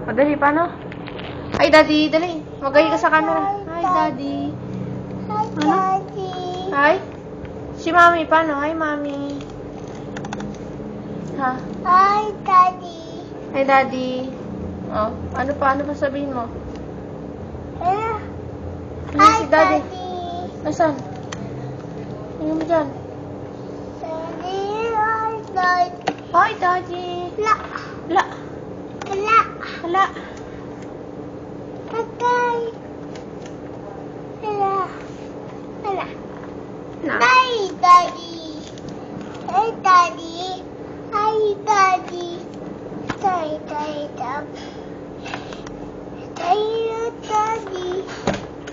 Madali, paano? Hi, Daddy, dali. Magayi ka sa camera. Hi, Daddy. Hi, Ano? Daddy. Hi? Si Mami, paano? Hi, Mami. Ha? Hi, Daddy. Hi, Daddy. Oh, ano pa? Ano pa sabihin mo? Eh, Ano Hi, si Daddy? Daddy. Nasaan? Tingnan mo dyan. Daddy, hi, Daddy. Hi, Daddy. La, La. la, Hala. patay. La, la. Na. Hi, Daddy. Hey, Daddy. Hi, Daddy. Daddy, Daddy, Daddy. Daddy.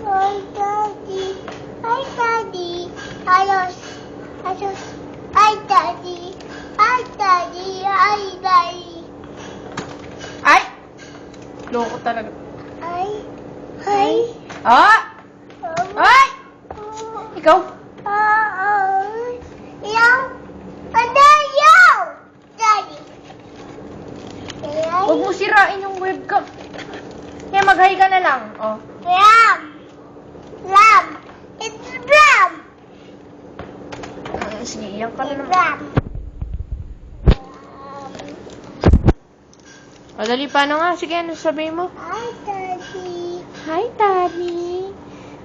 Hi, Daddy. Hi, Daddy. Adios. Adios. Hi, Daddy. Hi, Daddy. Hi, Daddy. Ay! Loko talaga. Hi. Hi. Ah! Ay! Ikaw? Yow. Ano yow? Daddy. Huwag mo sirain yung webcam. Kaya mag-hi ka na lang. Oh. Ram. Ram. It's Ram. Sige, iyak ka na naman. Ram. O, dali, paano nga? Sige, ano sabihin mo? Hi, Daddy. Hi, Daddy.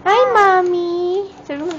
Hi, Mommy. Sabi mo,